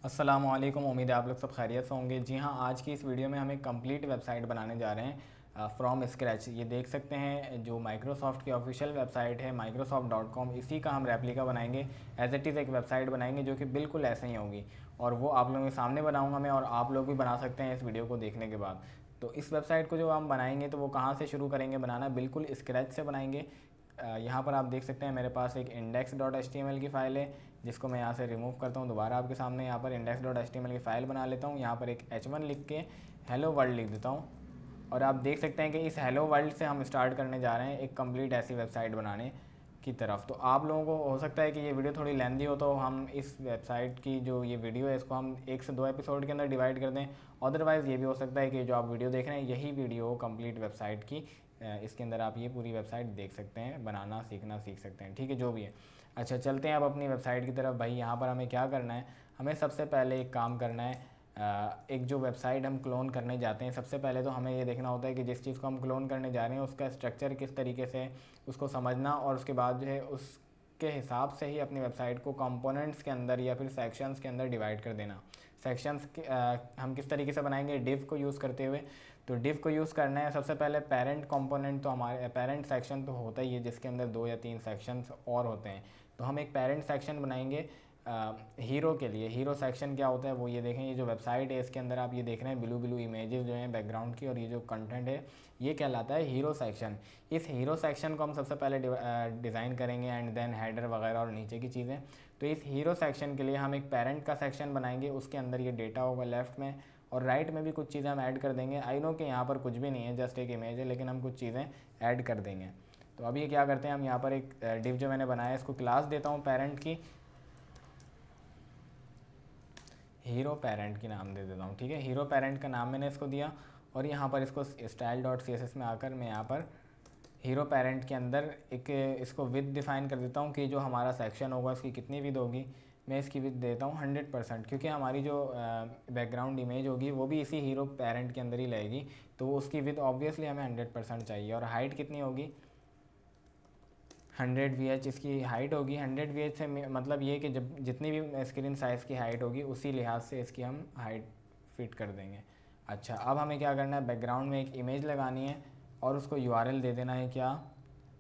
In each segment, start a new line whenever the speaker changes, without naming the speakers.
अस्सलामुअलैकुम। उम्मीद है आप लोग सब खैरियत से होंगे। जी हाँ, आज की इस वीडियो में हम एक कंप्लीट वेबसाइट बनाने जा रहे हैं फ्रॉम स्क्रैच। ये देख सकते हैं जो माइक्रोसॉफ्ट की ऑफिशियल वेबसाइट है microsoft.com, इसी का हम रेप्लिका बनाएंगे। एज इट इज़ एक वेबसाइट बनाएंगे जो कि बिल्कुल ऐसे ही होगी और वो आप लोगों के सामने बनाऊंगा मैं, और आप लोग भी बना सकते हैं इस वीडियो को देखने के बाद। तो इस वेबसाइट को जो हम बनाएंगे तो वो कहाँ से शुरू करेंगे बनाना, बिल्कुल स्क्रैच से बनाएंगे। यहाँ पर आप देख सकते हैं मेरे पास एक index.html की फ़ाइल है जिसको मैं यहाँ से रिमूव करता हूँ। दोबारा आपके सामने यहाँ पर index.html की फ़ाइल बना लेता हूँ। यहाँ पर एक h1 लिख के हेलो वर्ल्ड लिख देता हूँ और आप देख सकते हैं कि इस हेलो वर्ल्ड से हम स्टार्ट करने जा रहे हैं एक कंप्लीट ऐसी वेबसाइट बनाने की तरफ। तो आप लोगों को हो सकता है कि ये वीडियो थोड़ी लेंदी हो, तो हम इस वेबसाइट की जो ये वीडियो है इसको हम 1 से 2 एपिसोड के अंदर डिवाइड कर दें। अदरवाइज़ ये भी हो सकता है कि जो आप वीडियो देख रहे हैं यही वीडियो कंप्लीट वेबसाइट की, इसके अंदर आप ये पूरी वेबसाइट देख सकते हैं, बनाना सीखना सीख सकते हैं। ठीक है, जो भी है। अच्छा, चलते हैं अब अपनी वेबसाइट की तरफ। भाई यहाँ पर हमें क्या करना है, हमें सबसे पहले एक काम करना है। एक जो वेबसाइट हम क्लोन करने जाते हैं, सबसे पहले तो हमें ये देखना होता है कि जिस चीज़ को हम क्लोन करने जा रहे हैं उसका स्ट्रक्चर किस तरीके से, उसको समझना, और उसके बाद जो है उसके हिसाब से ही अपनी वेबसाइट को कंपोनेंट्स के अंदर या फिर सेक्शंस के अंदर डिवाइड कर देना। सेक्शंस हम किस तरीके से बनाएंगे, डिव को यूज़ करते हुए। तो डिव को यूज़ करना है सबसे पहले। पेरेंट कंपोनेंट तो हमारे पेरेंट सेक्शन तो होता ही है जिसके अंदर 2 या 3 सेक्शंस और होते हैं। तो हम एक पेरेंट सेक्शन बनाएंगे हीरो के लिए। हीरो सेक्शन क्या होता है वो ये देखें, ये जो वेबसाइट है इसके अंदर आप ये देख रहे हैं ब्लू ब्लू इमेजेस जो हैं बैकग्राउंड की, और ये जो कंटेंट है ये कहलाता है हीरो सेक्शन। इस हीरो सेक्शन को हम सबसे पहले डिज़ाइन करेंगे एंड देन हेडर वगैरह और नीचे की चीज़ें। तो इस हीरो सेक्शन के लिए हम एक पेरेंट का सेक्शन बनाएंगे, उसके अंदर ये डेटा होगा लेफ्ट में, और राइट में भी कुछ चीज़ें हम ऐड कर देंगे। आई नो कि यहाँ पर कुछ भी नहीं है, जस्ट एक इमेज है, लेकिन हम कुछ चीज़ें ऐड कर देंगे। तो अभी ये क्या करते हैं, हम यहाँ पर एक डिव जो मैंने बनाया है इसको क्लास देता हूँ पेरेंट की, हीरो पेरेंट की नाम दे देता हूँ। ठीक है, हीरो पेरेंट का नाम मैंने इसको दिया, और यहाँ पर इसको style.css में आकर मैं यहाँ पर हीरो पेरेंट के अंदर एक इसको विद डिफ़ाइन कर देता हूँ कि जो हमारा सेक्शन होगा उसकी कितनी विद होगी। मैं इसकी विद देता हूँ 100%, क्योंकि हमारी जो बैकग्राउंड इमेज होगी वो भी इसी हीरो पेरेंट के अंदर ही लगेगी, तो उसकी विद ऑब्वियसली हमें 100% चाहिए। और हाइट कितनी होगी, 100 VH इसकी हाइट होगी। 100 VH से मतलब ये कि जब जितनी भी स्क्रीन साइज़ की हाइट होगी उसी लिहाज से इसकी हम हाइट फिट कर देंगे। अच्छा, अब हमें क्या करना है, बैकग्राउंड में एक इमेज लगानी है और उसको URL दे देना है। क्या,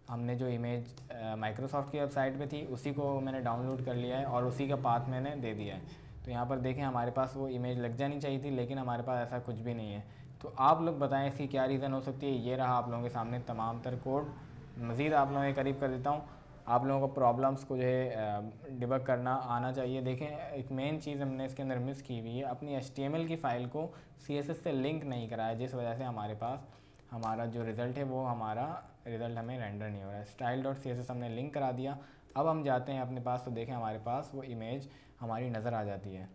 हमने जो इमेज माइक्रोसॉफ्ट की वेबसाइट पे थी उसी को मैंने डाउनलोड कर लिया है और उसी का पाथ मैंने दे दिया है। तो यहाँ पर देखें हमारे पास वो इमेज लग जानी चाहिए थी, लेकिन हमारे पास ऐसा कुछ भी नहीं है। तो आप लोग बताएं इसकी क्या रीज़न हो सकती है। ये रहा आप लोगों के सामने तमाम तर कोड। मज़ीद आप लोगों के करीब कर देता हूँ, आप लोगों को प्रॉब्लम्स को जो है डिबग करना आना चाहिए। देखें, एक मेन चीज़ हमने इसके अंदर मिस की हुई है, अपनी HTML की फ़ाइल को CSS से लिंक नहीं कराया, जिस वजह से हमारे पास हमारा जो रिज़ल्ट है वो हमारा रिज़ल्ट हमें रेंडर नहीं हो रहा है। style.css हमने लिंक करा दिया। अब हम जाते हैं अपने पास, तो देखें हमारे पास वो इमेज हमारी नज़र आ जाती है।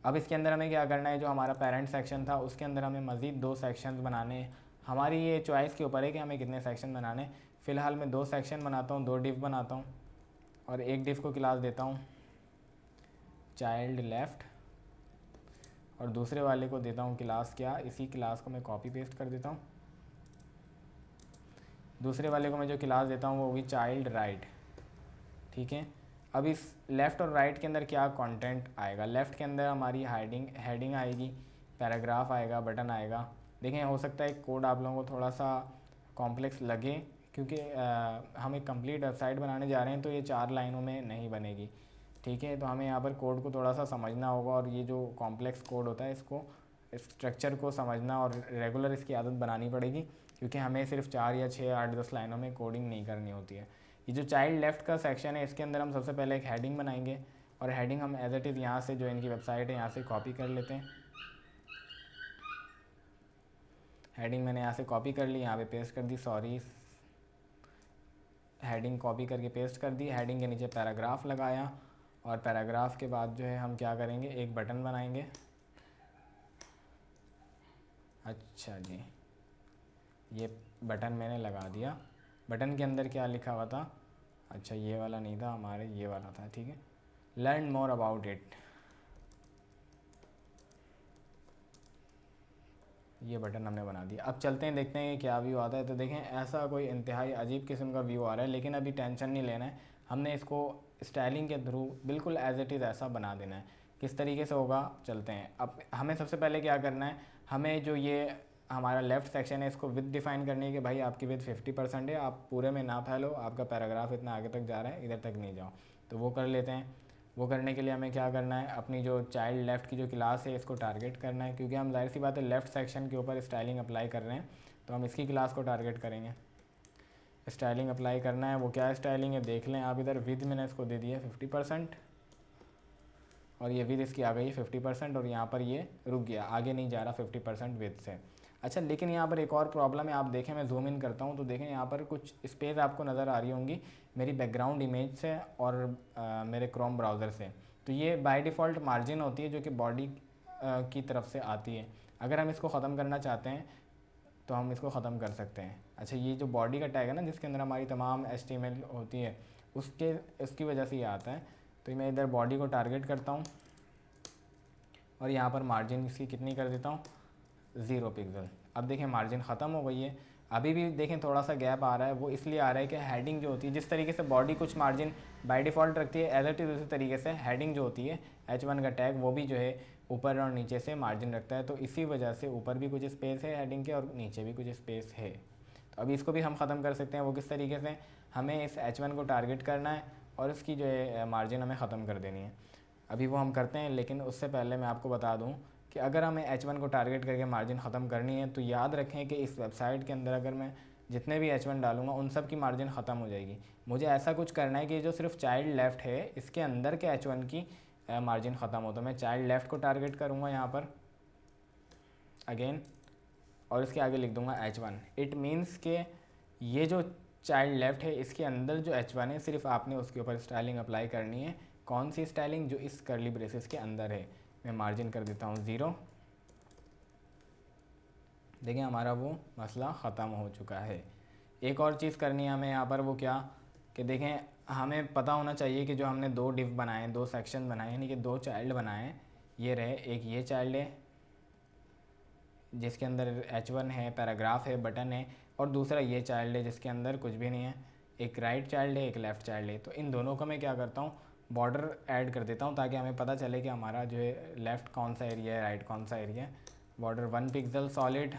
अब इसके अंदर हमें क्या करना है, जो हमारा पेरेंट सेक्शन था उसके अंदर हमें मज़ीद 2 सेक्शन बनाने हैं। हमारी ये चॉइस के ऊपर है कि हमें कितने सेक्शन बनाने। फ़िलहाल मैं 2 सेक्शन बनाता हूँ, 2 डिव बनाता हूँ, और एक डिव को क्लास देता हूँ चाइल्ड लेफ़्ट, और दूसरे वाले को देता हूँ क्लास क्या, इसी क्लास को मैं कॉपी पेस्ट कर देता हूँ। दूसरे वाले को मैं जो क्लास देता हूँ वो होगी चाइल्ड राइट। ठीक है, अब इस लेफ़्ट और राइट के अंदर क्या कंटेंट आएगा, लेफ़्ट के अंदर हमारी हेडिंग आएगी, पैराग्राफ आएगा, बटन आएगा। देखें, हो सकता है कोड आप लोगों को थोड़ा सा कॉम्प्लेक्स लगे, क्योंकि हम एक कंप्लीट वेबसाइट बनाने जा रहे हैं तो ये 4 लाइनों में नहीं बनेगी। ठीक है, तो हमें यहाँ पर कोड को थोड़ा सा समझना होगा, और ये जो कॉम्प्लेक्स कोड होता है इसको स्ट्रक्चर को समझना और रेगुलर इसकी आदत बनानी पड़ेगी, क्योंकि हमें सिर्फ 4 या 6 8 10 लाइनों में कोडिंग नहीं करनी होती है। ये जो चाइल्ड लेफ़्ट का सेक्शन है इसके अंदर हम सबसे पहले एक हेडिंग बनाएंगे, और हेडिंग हम एज इट इज़ यहाँ से जो इनकी वेबसाइट है यहाँ से कॉपी कर लेते हैं। हेडिंग मैंने यहाँ से कॉपी कर ली, यहाँ पे पेस्ट कर दी, सॉरी, हेडिंग कॉपी करके पेस्ट कर दी। हेडिंग के नीचे पैराग्राफ लगाया, और पैराग्राफ के बाद जो है हम क्या करेंगे, एक बटन बनाएंगे। अच्छा जी, ये बटन मैंने लगा दिया। बटन के अंदर क्या लिखा हुआ था, अच्छा ये वाला नहीं था हमारे, ये वाला था। ठीक है, लर्न मोर अबाउट इट, ये बटन हमने बना दिया। अब चलते हैं देखते हैं कि क्या व्यू आता है। तो देखें, ऐसा कोई इंतहाई अजीब किस्म का व्यू आ रहा है, लेकिन अभी टेंशन नहीं लेना है, हमने इसको स्टाइलिंग के थ्रू बिल्कुल एज इट इज़ ऐसा बना देना है। किस तरीके से होगा चलते हैं। अब हमें सबसे पहले क्या करना है, हमें जो ये हमारा लेफ़्ट सेक्शन है इसको विद डिफ़ाइन करनी है कि भाई आपकी विद 50% है, आप पूरे में ना फैलो, आपका पैराग्राफ इतना आगे तक जा रहा है, इधर तक नहीं जाओ। तो वो कर लेते हैं। वो करने के लिए हमें क्या करना है, अपनी जो चाइल्ड लेफ़्ट की जो क्लास है इसको टारगेट करना है, क्योंकि हम जाहिर सी बात है लेफ़्ट सेक्शन के ऊपर स्टाइलिंग अप्लाई कर रहे हैं, तो हम इसकी क्लास को टारगेट करेंगे। स्टाइलिंग अप्लाई करना है, वो क्या स्टाइलिंग है देख लें आप इधर। विद मैंने इसको दे दिया 50% और ये विद इसकी आ गई 50% और यहाँ पर ये रुक गया, आगे नहीं जा रहा 50% विद से। अच्छा, लेकिन यहाँ पर एक और प्रॉब्लम है, आप देखें मैं जूम इन करता हूँ तो देखें यहाँ पर कुछ स्पेस आपको नज़र आ रही होंगी मेरी बैकग्राउंड इमेज से और मेरे क्रोम ब्राउज़र से। तो ये बाय डिफ़ॉल्ट मार्जिन होती है जो कि बॉडी की तरफ से आती है। अगर हम इसको ख़त्म करना चाहते हैं तो हम इसको ख़त्म कर सकते हैं। अच्छा, ये जो बॉडी का टैग है ना जिसके अंदर हमारी तमाम HTML होती है उसकी वजह से ये आता है। तो मैं इधर बॉडी को टारगेट करता हूँ और यहाँ पर मार्जिन इसकी कितनी कर देता हूँ, 0 पिक्सल। अब देखें मार्जिन ख़त्म हो गई है। अभी भी देखें थोड़ा सा गैप आ रहा है, वो इसलिए आ रहा है कि हेडिंग जो होती है, जिस तरीके से बॉडी कुछ मार्जिन बाय डिफ़ॉल्ट रखती है, एज इट इज़ उसी तरीके से हेडिंग जो होती है H1 का टैग वो भी जो है ऊपर और नीचे से मार्जिन रखता है। तो इसी वजह से ऊपर भी कुछ स्पेस है हेडिंग के और नीचे भी कुछ स्पेस है। तो अभी इसको भी हम ख़त्म कर सकते हैं। वो किस तरीके से, हमें इस H1 को टारगेट करना है और इसकी जो है मार्जिन हमें ख़त्म कर देनी है। अभी वो हम करते हैं, लेकिन उससे पहले मैं आपको बता दूं कि अगर हमें H1 को टारगेट करके मार्जिन ख़त्म करनी है तो याद रखें कि इस वेबसाइट के अंदर अगर मैं जितने भी H1 डालूंगा उन सब की मार्जिन ख़त्म हो जाएगी। मुझे ऐसा कुछ करना है कि जो सिर्फ चाइल्ड लेफ़्ट है इसके अंदर के H1 की मार्जिन ख़त्म हो। तो मैं चाइल्ड लेफ़्ट को टारगेट करूँगा यहाँ पर अगेन और इसके आगे लिख दूँगा H1। इट मीन्स के ये जो चाइल्ड लेफ़्ट है इसके अंदर जो H1 है सिर्फ आपने उसके ऊपर स्टाइलिंग अप्लाई करनी है। कौन सी स्टाइलिंग, जो इस कर्ली ब्रेसेस के अंदर है। मैं मार्जिन कर देता हूँ 0। देखिए हमारा वो मसला ख़त्म हो चुका है। एक और चीज़ करनी है हमें यहाँ पर, वो क्या कि देखें हमें पता होना चाहिए कि जो हमने 2 डिव बनाए, 2 सेक्शन बनाए, यानी कि 2 चाइल्ड बनाए, ये रहे। एक ये चाइल्ड है जिसके अंदर H1 है, पैराग्राफ है, बटन है, और दूसरा ये चाइल्ड है जिसके अंदर कुछ भी नहीं है। एक राइट चाइल्ड है, एक लेफ़्ट चाइल्ड है। तो इन दोनों को मैं क्या करता हूँ, बॉर्डर ऐड कर देता हूँ ताकि हमें पता चले कि हमारा जो है लेफ़्ट कौन सा एरिया है, राइट कौन सा एरिया है। बॉर्डर 1 पिक्सल सॉलिड,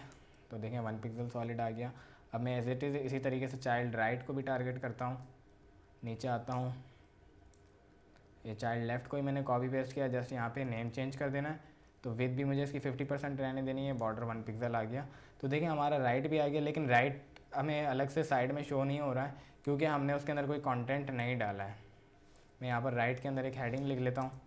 तो देखें 1 पिक्सल सॉलिड आ गया। अब मैं एज इट इज़ इसी तरीके से चाइल्ड राइट को भी टारगेट करता हूँ। नीचे आता हूँ, ये चाइल्ड लेफ़्ट को ही मैंने कॉपी पेस्ट किया, जस्ट यहाँ पे नेम चेंज कर देना है। तो विथ भी मुझे इसकी 50% रहने देनी है। बॉर्डर 1 पिक्सल आ गया। तो देखिए हमारा राइट भी आ गया, लेकिन राइट हमें अलग से साइड में शो नहीं हो रहा है क्योंकि हमने उसके अंदर कोई कंटेंट नहीं डाला है। मैं यहाँ पर राइट के अंदर एक हेडिंग लिख लेता हूँ।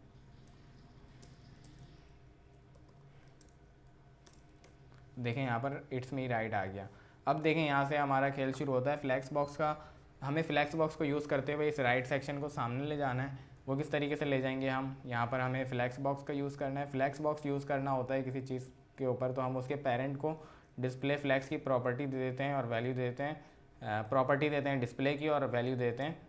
देखें यहाँ पर इट्स मी राइट आ गया। अब देखें यहाँ से हमारा खेल शुरू होता है फ्लैक्स बॉक्स का। हमें फ्लैक्स बॉक्स को यूज़ करते हुए इस राइट सेक्शन को सामने ले जाना है। वो किस तरीके से ले जाएंगे हम, यहाँ पर हमें फ्लैक्स बॉक्स का यूज़ करना है। फ्लैक्स बॉक्स यूज़ करना होता है किसी चीज़ के ऊपर तो हम उसके पेरेंट को डिस्प्ले फ्लैक्स की प्रॉपर्टी दे देते हैं और वैल्यू देते हैं, प्रॉपर्टी देते हैं डिस्प्ले की और वैल्यू देते हैं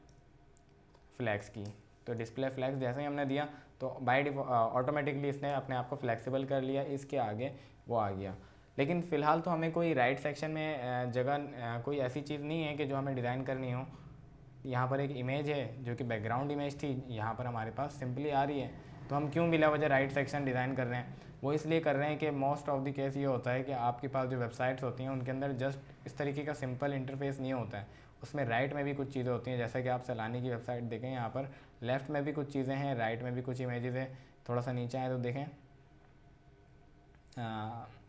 फ्लैक्स की। तो डिस्प्ले फ्लैक्स जैसे ही हमने दिया तो बाय ऑटोमेटिकली इसने अपने आप को फ्लैक्सिबल कर लिया, इसके आगे वो आ गया। लेकिन फ़िलहाल तो हमें कोई राइट सेक्शन में जगह कोई ऐसी चीज़ नहीं है कि जो हमें डिज़ाइन करनी हो। यहाँ पर एक इमेज है जो कि बैकग्राउंड इमेज थी, यहाँ पर हमारे पास सिंपली आ रही है। तो हम क्यों बिला वजह राइट सेक्शन डिज़ाइन कर रहे हैं, वो इसलिए कर रहे हैं कि मोस्ट ऑफ द केस ये होता है कि आपके पास जो वेबसाइट्स होती हैं उनके अंदर जस्ट इस तरीके का सिंपल इंटरफेस नहीं होता है। उसमें राइट में भी कुछ चीज़ें होती हैं, जैसा कि आप सैलानी की वेबसाइट देखें, यहाँ पर लेफ़्ट में भी कुछ चीज़ें हैं, राइट में भी कुछ इमेजेस हैं। थोड़ा सा नीचे आए तो देखें,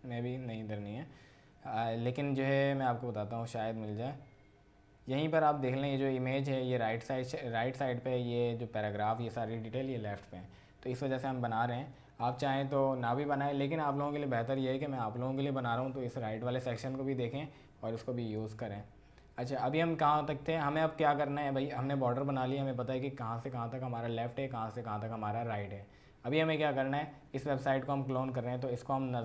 मे भी नहीं, इधर नहीं है, लेकिन जो है मैं आपको बताता हूँ, शायद मिल जाए। यहीं पर आप देख लें, ये जो इमेज है ये राइट साइड पे है, ये जो पैराग्राफ ये सारी डिटेल ये लेफ़्ट पे है। तो इस वजह से हम बना रहे हैं। आप चाहें तो ना भी बनाएं, लेकिन आप लोगों के लिए बेहतर ये है कि मैं आप लोगों के लिए बना रहा हूँ, तो इस राइट वाले सेक्शन को भी देखें और इसको भी यूज़ करें। अच्छा, अभी हम कहाँ तक थे, हमें अब क्या करना है भाई, हमने बॉर्डर बना लिया, हमें पता है कि कहाँ से कहाँ तक हमारा लेफ़्ट है, कहाँ से कहाँ तक हमारा राइट है। अभी हमें क्या करना है, इस वेबसाइट को हम क्लोन कर रहे हैं तो इसको हम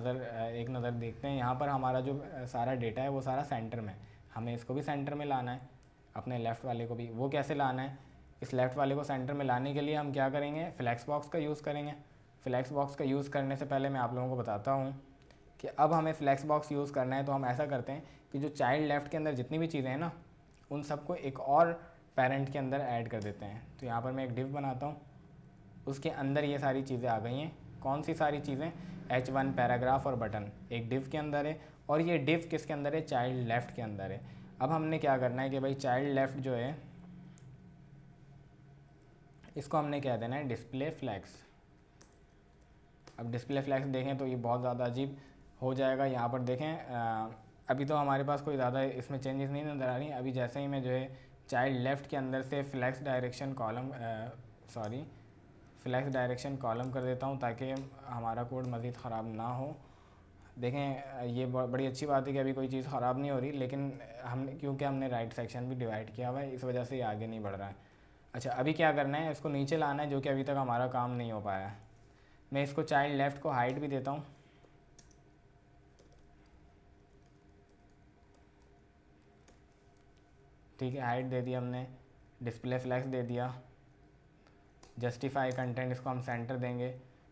एक नज़र देखते हैं। यहाँ पर हमारा जो सारा डेटा है वो सारा सेंटर में, हमें इसको भी सेंटर में लाना है, अपने लेफ़्ट वाले को भी। वो कैसे लाना है, इस लेफ़्ट वाले को सेंटर में लाने के लिए हम क्या करेंगे, फ्लैक्स बॉक्स का यूज़ करेंगे। फ्लैक्स बॉक्स का यूज़ करने से पहले मैं आप लोगों को बताता हूँ कि अब हमें फ्लैक्स बॉक्स यूज़ करना है। तो हम ऐसा करते हैं कि जो चाइल्ड लेफ़्ट के अंदर जितनी भी चीज़ें हैं ना, उन सबको एक और पेरेंट के अंदर ऐड कर देते हैं। तो यहाँ पर मैं एक डिव बनाता हूँ, उसके अंदर ये सारी चीज़ें आ गई हैं। कौन सी सारी चीज़ें? H1 पैराग्राफ और बटन एक डिव के अंदर है, और ये डिव किसके अंदर है? चाइल्ड लेफ़्ट के अंदर है। अब हमने क्या करना है कि भाई चाइल्ड लेफ़्ट जो है इसको हमने कह देना है डिस्प्ले फ्लैग्स। अब डिस्प्ले फ्लैग्स देखें तो ये बहुत ज़्यादा अजीब हो जाएगा। यहाँ पर देखें अभी तो हमारे पास कोई ज़्यादा इसमें चेंजेस नहीं नज़र आ रही। अभी जैसे ही मैं जो है चाइल्ड लेफ़्ट के अंदर से फ्लैक्स डायरेक्शन कॉलम कर देता हूँ ताकि हमारा कोड मज़ीद ख़राब ना हो। देखें ये बड़ी अच्छी बात है कि अभी कोई चीज़ ख़राब नहीं हो रही, लेकिन क्योंकि हमने राइट सेक्शन भी डिवाइड किया हुआ है, इस वजह से ये आगे नहीं बढ़ रहा है। अच्छा, अभी क्या करना है, इसको नीचे लाना है, जो कि अभी तक हमारा काम नहीं हो पाया है। मैं इसको चाइल्ड लेफ़्ट को हाइट भी देता हूँ। ठीक है, हाइट दे दिया हमने, डिस्प्ले फ्लैक्स दे दिया। जस्टिफाई कंटेंट इसको हम सेंटर देंगे,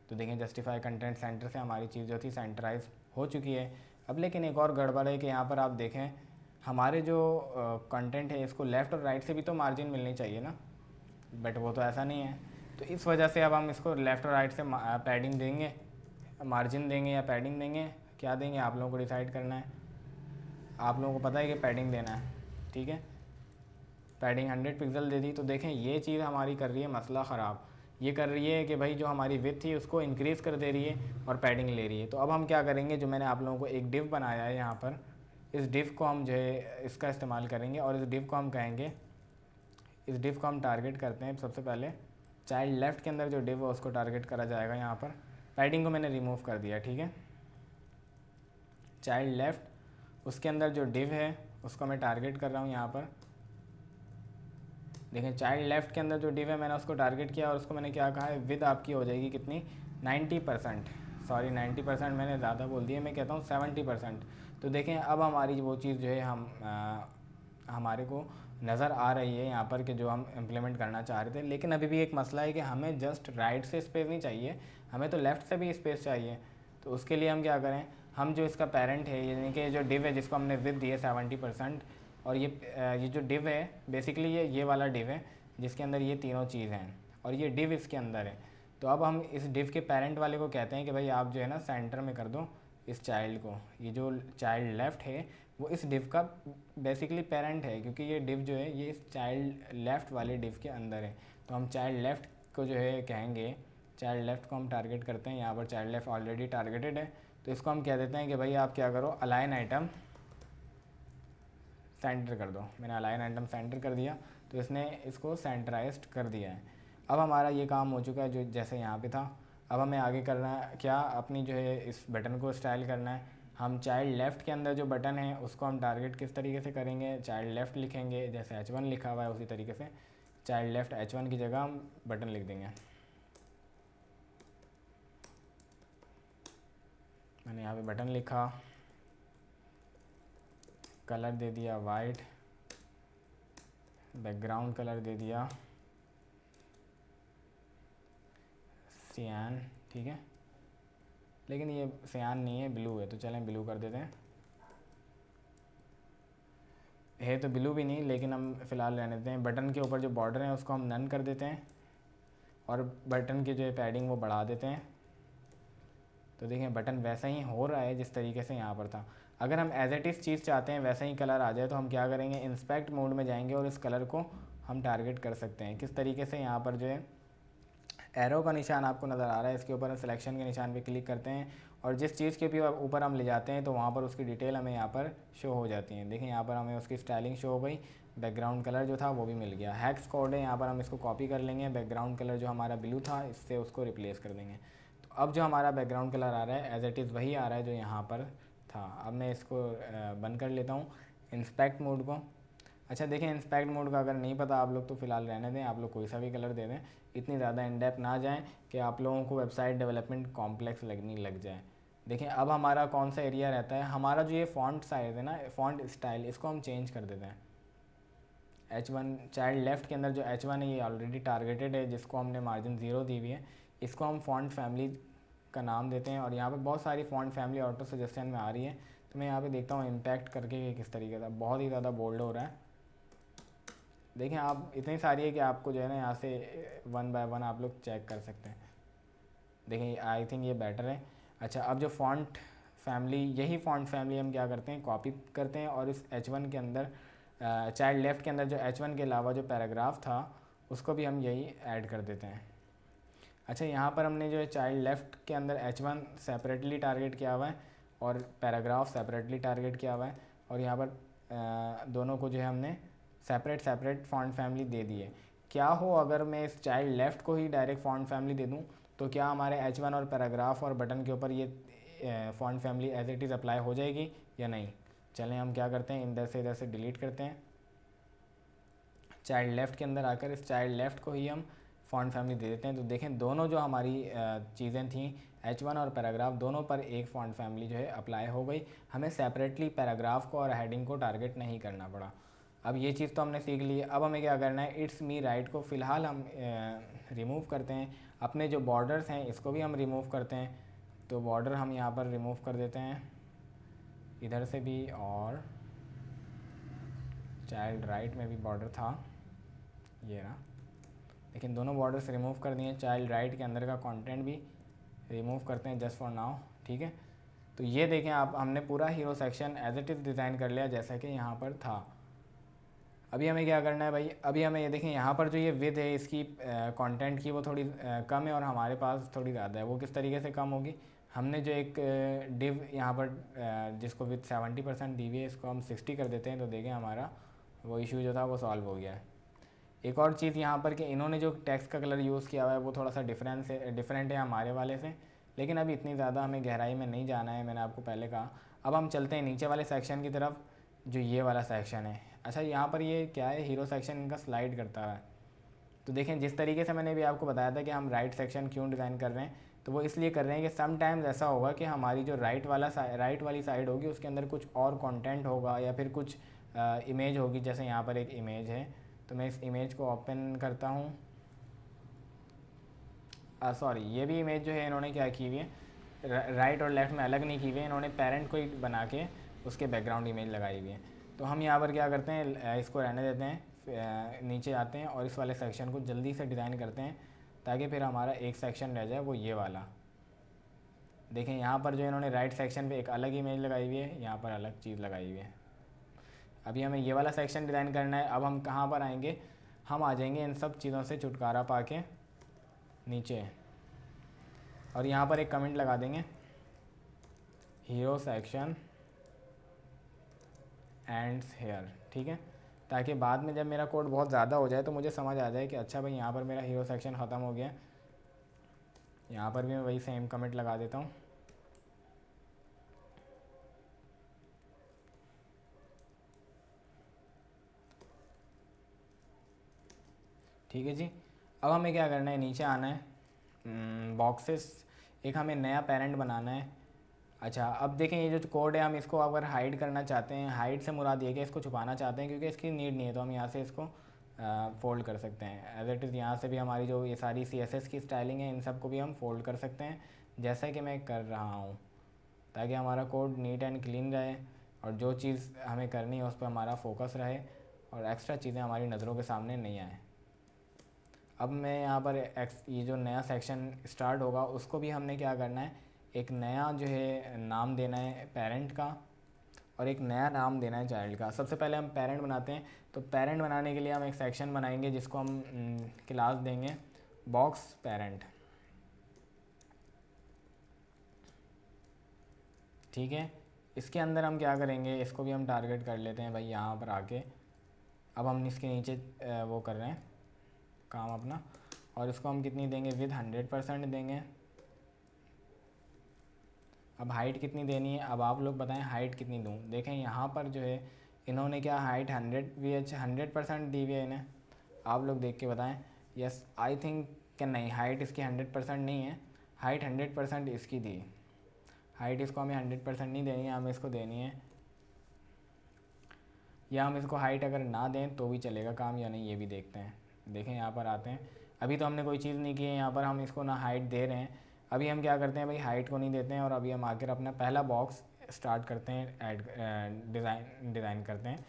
तो देखें जस्टिफाई कंटेंट सेंटर से हमारी चीज़ जो थी सेंटराइज हो चुकी है। अब लेकिन एक और गड़बड़ है कि यहाँ पर आप देखें हमारे जो कंटेंट है इसको लेफ़्ट और राइट से भी तो मार्जिन मिलनी चाहिए ना, बट वो तो ऐसा नहीं है। तो इस वजह से अब हम इसको लेफ़्ट और राइट से पैडिंग देंगे, मार्जिन देंगे या पैडिंग देंगे, क्या देंगे आप लोगों को डिसाइड करना है। आप लोगों को पता है कि पैडिंग देना है, ठीक है। पैडिंग 100 पिक्सल दे दी, तो देखें ये चीज़ हमारी कर रही है मसला ख़राब। ये कर रही है कि भाई जो हमारी विड्थ थी उसको इंक्रीज़ कर दे रही है और पैडिंग ले रही है। तो अब हम क्या करेंगे, जो मैंने आप लोगों को एक डिव बनाया है यहाँ पर, इस डिव को हम जो है इसका इस्तेमाल करेंगे और इस डिव को हम कहेंगे, इस डिव को हम टारगेट करते हैं। सबसे पहले चाइल्ड लेफ़्ट के अंदर जो डिव है उसको टारगेट करा जाएगा। यहाँ पर पैडिंग को मैंने रिमूव कर दिया, ठीक है। चाइल्ड लेफ़्ट उसके अंदर जो डिव है उसको मैं टारगेट कर रहा हूँ यहाँ पर। देखें चाइल्ड लेफ़्ट के अंदर जो डिव है मैंने उसको टारगेट किया और उसको मैंने क्या कहा है, विद आपकी हो जाएगी कितनी, 90%। सॉरी 90% मैंने ज़्यादा बोल दिया, मैं कहता हूँ 70%। तो देखें अब हमारी वो चीज़ जो है हमारे को नज़र आ रही है यहाँ पर कि जो हम इम्प्लीमेंट करना चाह रहे थे। लेकिन अभी भी एक मसला है कि हमें जस्ट राइट से स्पेस नहीं चाहिए, हमें तो लेफ़्ट से भी स्पेस चाहिए। तो उसके लिए हम क्या करें, हम जो इसका पेरेंट है यानी कि जो डिव है जिसको हमने विद दिए 70%, और ये जो डिव है बेसिकली ये वाला डिव है जिसके अंदर ये तीनों चीज़ हैं और ये डिव इसके अंदर है। तो अब हम इस डिव के पेरेंट वाले को कहते हैं कि भाई आप जो है ना सेंटर में कर दो इस चाइल्ड को। ये जो चाइल्ड लेफ़्ट है वो इस डिव का बेसिकली पेरेंट है, क्योंकि ये डिव जो है ये इस चाइल्ड लेफ़्ट वाले डिव के अंदर है। तो हम चाइल्ड लेफ़्ट को जो है कहेंगे, चाइल्ड लेफ़्ट को हम टारगेट करते हैं। यहाँ पर चाइल्ड लेफ़्ट ऑलरेडी टारगेटेड है, तो इसको हम कह देते हैं कि भाई आप क्या करो, अलाइन आइटम सेंटर कर दो। मैंने अलाइन आइटम सेंटर कर दिया, तो इसने इसको सेंटराइज्ड कर दिया है। अब हमारा ये काम हो चुका है जो जैसे यहाँ पे था। अब हमें आगे करना है क्या, अपनी जो है इस बटन को स्टाइल करना है। हम चाइल्ड लेफ़्ट के अंदर जो बटन है उसको हम टारगेट किस तरीके से करेंगे, चाइल्ड लेफ़्ट लिखेंगे, जैसे H1 लिखा हुआ है उसी तरीके से चाइल्ड लेफ़्ट H1 की जगह हम बटन लिख देंगे। मैंने यहाँ पे बटन लिखा, कलर दे दिया वाइट, बैकग्राउंड कलर दे दिया सियान, ठीक है। लेकिन ये सियान नहीं है, ब्लू है, तो चलें ब्लू कर देते हैं। है तो ब्लू भी नहीं, लेकिन हम फ़िलहाल रहने देते हैं। बटन के ऊपर जो बॉर्डर है उसको हम नन कर देते हैं और बटन की जो है पैडिंग वो बढ़ा देते हैं। तो देखें बटन वैसा ही हो रहा है जिस तरीके से यहाँ पर था। अगर हम एज इट इज़ चीज़ चाहते हैं वैसा ही कलर आ जाए तो हम क्या करेंगे, इंस्पेक्ट मोड में जाएंगे और इस कलर को हम टारगेट कर सकते हैं। किस तरीके से, यहाँ पर जो है एरो का निशान आपको नज़र आ रहा है, इसके ऊपर हम सिलेक्शन के निशान पे क्लिक करते हैं और जिस चीज़ के भी ऊपर हम ले जाते हैं तो वहाँ पर उसकी डिटेल हमें यहाँ पर शो हो जाती है। देखिए यहाँ पर हमें उसकी स्टाइलिंग शो हो गई, बैकग्राउंड कलर जो था वो भी मिल गया। हैक्स कोड है, यहाँ पर हम इसको कॉपी कर लेंगे, बैकग्राउंड कलर जो हमारा ब्लू था इससे उसको रिप्लेस कर देंगे। तो अब जो हमारा बैकग्राउंड कलर आ रहा है एज इट इज़ वही आ रहा है जो यहाँ पर था। अब मैं इसको बंद कर लेता हूँ इंस्पेक्ट मोड को। अच्छा देखें, इंस्पेक्ट मोड का अगर नहीं पता आप लोग तो फ़िलहाल रहने दें, आप लोग कोई सा भी कलर दे दें, इतनी ज़्यादा इन डेप्थ ना जाएं कि आप लोगों को वेबसाइट डेवलपमेंट कॉम्प्लेक्स लगने लग जाए। देखें अब हमारा कौन सा एरिया रहता है, हमारा जो ये फ़ॉन्ट साइज़ है ना, फ़ॉन्ट स्टाइल, इसको हम चेंज कर देते हैं। H1 चाइल्ड लेफ़्ट के अंदर जो H1 है ये ऑलरेडी टारगेटेड है, जिसको हमने मार्जिन 0 दी हुई है। इसको हम फ़ॉन्ट फैमिली का नाम देते हैं और यहाँ पे बहुत सारी फ़ॉन्ट फैमिली ऑटो सजेशन में आ रही है। तो मैं यहाँ पे देखता हूँ इम्पैक्ट करके किस तरीके का, बहुत ही ज़्यादा बोल्ड हो रहा है, देखें आप, इतनी सारी है कि आपको जो है ना यहाँ से वन बाय वन आप लोग चेक कर सकते हैं। देखें आई थिंक ये बेटर है। अच्छा, अब जो फ़ॉन्ट फैमिली, यही फ़ॉन्ट फैमिली हम क्या करते हैं, कॉपी करते हैं और इस H1 के अंदर चाइल्ड लेफ़्ट के अंदर जो H1 के अलावा जो पैराग्राफ था उसको भी हम यही ऐड कर देते हैं। अच्छा, यहाँ पर हमने जो है चाइल्ड लेफ़्ट के अंदर H1 सेपरेटली टारगेट किया हुआ है और पैराग्राफ सेपरेटली टारगेट किया हुआ है, और यहाँ पर दोनों को जो है हमने सेपरेट फ़ॉन्ट फैमिली दे दी है। क्या हो अगर मैं इस चाइल्ड लेफ़्ट को ही डायरेक्ट फ़ॉन्ट फैमिली दे दूँ, तो क्या हमारे H1 और पैराग्राफ और बटन के ऊपर ये font family as it is apply हो जाएगी या नहीं? चलें हम क्या करते हैं, इधर से डिलीट करते हैं। चाइल्ड लेफ़्ट के अंदर आकर इस चाइल्ड लेफ़्ट को ही हम फ़ॉन्ट फैमिली दे देते हैं। तो देखें दोनों जो हमारी चीज़ें थी, H1 और पैराग्राफ, दोनों पर एक फ़ॉन्ट फैमिली जो है अप्लाई हो गई। हमें सेपरेटली पैराग्राफ को और हेडिंग को टारगेट नहीं करना पड़ा। अब ये चीज़ तो हमने सीख ली है। अब हमें क्या करना है, इट्स मी राइट को फ़िलहाल हम रिमूव करते हैं। अपने जो बॉर्डर्स हैं इसको भी हम रिमूव करते हैं। तो बॉर्डर हम यहाँ पर रिमूव कर देते हैं, इधर से भी, और चाइल्ड राइट में भी बॉर्डर था, ये ना, लेकिन दोनों बॉर्डर्स रिमूव कर दिए। चाइल्ड राइट के अंदर का कंटेंट भी रिमूव करते हैं जस्ट फॉर नाउ, ठीक है। तो ये देखें आप, हमने पूरा hero section as it is design कर लिया जैसा कि यहाँ पर था। अभी हमें क्या करना है भाई, अभी हमें ये देखें यहाँ पर जो ये विड्थ है इसकी कंटेंट की, वो थोड़ी कम है और हमारे पास थोड़ी ज़्यादा है। वो किस तरीके से कम होगी, हमने जो एक डिव यहाँ पर जिसको विथ 70% दी हुई है, इसको हम 60 कर देते हैं। तो देखें हमारा वो इशू जो था वो सॉल्व हो गया है। एक और चीज़ यहाँ पर कि इन्होंने जो टेक्स्ट का कलर यूज़ किया हुआ है वो थोड़ा सा डिफरेंट है हमारे वाले से, लेकिन अभी इतनी ज़्यादा हमें गहराई में नहीं जाना है, मैंने आपको पहले कहा। अब हम चलते हैं नीचे वाले सेक्शन की तरफ, जो ये वाला सेक्शन है। अच्छा, यहाँ पर ये क्या है, हीरो सेक्शन इनका स्लाइड करता है। तो देखें जिस तरीके से मैंने भी आपको बताया था कि हम राइट सेक्शन क्यों डिज़ाइन कर रहे हैं, तो वो इसलिए कर रहे हैं कि समटाइम्स ऐसा होगा कि हमारी जो राइट वाली साइड होगी उसके अंदर कुछ और कंटेंट होगा या फिर कुछ इमेज होगी। जैसे यहाँ पर एक इमेज है, तो मैं इस इमेज को ओपन करता हूँ। सॉरी, ये भी इमेज जो है इन्होंने क्या की हुई है, राइट और लेफ़्ट में अलग नहीं की हुई है, इन्होंने पेरेंट को ही बना के उसके बैकग्राउंड इमेज लगाई हुई है। तो हम यहाँ पर क्या करते हैं, इसको रहने देते हैं, नीचे आते हैं और इस वाले सेक्शन को जल्दी से डिज़ाइन करते हैं ताकि फिर हमारा एक सेक्शन रह जाए, वो ये वाला। देखें यहाँ पर जो इन्होंने राइट सेक्शन पे एक अलग इमेज लगाई हुई है, यहाँ पर अलग चीज़ लगाई हुई है। अभी हमें ये वाला सेक्शन डिज़ाइन करना है। अब हम कहाँ पर आएंगे, हम आ जाएंगे इन सब चीज़ों से छुटकारा पा के नीचे, और यहाँ पर एक कमेंट लगा देंगे, हीरो सेक्शन एंड्स हेयर, ठीक है, ताकि बाद में जब मेरा कोड बहुत ज़्यादा हो जाए तो मुझे समझ आ जाए कि अच्छा भाई यहाँ पर मेरा हीरो सेक्शन ख़त्म हो गया। यहाँ पर भी मैं वही सेम कमेंट लगा देता हूँ। ठीक है जी। अब हमें क्या करना है, नीचे आना है, बॉक्सेस, एक हमें नया पेरेंट बनाना है। अच्छा, अब देखें ये जो कोड है, हम इसको अगर हाइड करना चाहते हैं, हाइड से मुराद ये कि इसको छुपाना चाहते हैं क्योंकि इसकी नीड नहीं है, तो हम यहाँ से इसको फोल्ड कर सकते हैं एज इट इज़। यहाँ से भी हमारी जो ये सारी CSS की स्टाइलिंग है इन सब को भी हम फोल्ड कर सकते हैं, जैसा कि मैं कर रहा हूँ, ताकि हमारा कोड नीट एंड क्लीन रहे और जो चीज़ हमें करनी है उस पर हमारा फोकस रहे और एक्स्ट्रा चीज़ें हमारी नज़रों के सामने नहीं आए। अब मैं यहाँ पर ये जो नया सेक्शन स्टार्ट होगा उसको भी हमने क्या करना है, एक नया जो है नाम देना है पेरेंट का और एक नया नाम देना है चाइल्ड का। सबसे पहले हम पेरेंट बनाते हैं, तो पेरेंट बनाने के लिए हम एक सेक्शन बनाएंगे जिसको हम क्लास देंगे बॉक्स पेरेंट, ठीक है। इसके अंदर हम क्या करेंगे, इसको भी हम टारगेट कर लेते हैं भाई यहाँ पर आके। अब हम इसके नीचे वो कर रहे हैं काम अपना, और इसको हम कितनी देंगे, विद 100% देंगे। अब हाइट कितनी देनी है, अब आप लोग बताएं हाइट कितनी दूं। देखें यहाँ पर जो है इन्होंने क्या हाइट 100% दी हुई है इन्हें, आप लोग देख के बताएं। यस आई थिंक कि नहीं, हाइट इसकी 100% नहीं है, हाइट 100% इसकी दी। हाइट इसको हमें 100% नहीं देनी है, हमें इसको देनी है, या हम इसको हाइट अगर ना दें तो भी चलेगा काम या नहीं, ये भी देखते हैं। देखें यहाँ पर आते हैं, अभी तो हमने कोई चीज़ नहीं की है, यहाँ पर हम इसको ना हाइट दे रहे हैं। अभी हम क्या करते हैं भाई, हाइट को नहीं देते हैं और अभी हम आकर अपना पहला बॉक्स स्टार्ट करते हैं, डिज़ाइन करते हैं।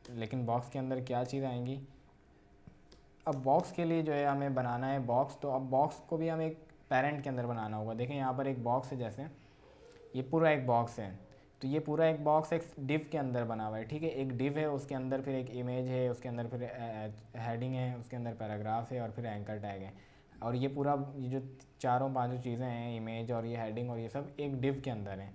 लेकिन बॉक्स के अंदर क्या चीज़ आएंगी, अब बॉक्स के लिए जो है हमें बनाना है बॉक्स, तो अब बॉक्स को भी हमें एक पेरेंट के अंदर बनाना होगा। देखें यहाँ पर एक बॉक्स है, जैसे ये पूरा एक बॉक्स है, तो ये पूरा एक बॉक्स एक डिव के अंदर बना हुआ है, ठीक है। एक डिव है, उसके अंदर फिर एक इमेज है, उसके अंदर फिर हेडिंग है, उसके अंदर पैराग्राफ है और फिर एंकर टैग है। और ये पूरा ये जो चारों पांचों चीज़ें हैं, इमेज और ये हेडिंग और ये सब एक डिव के अंदर है।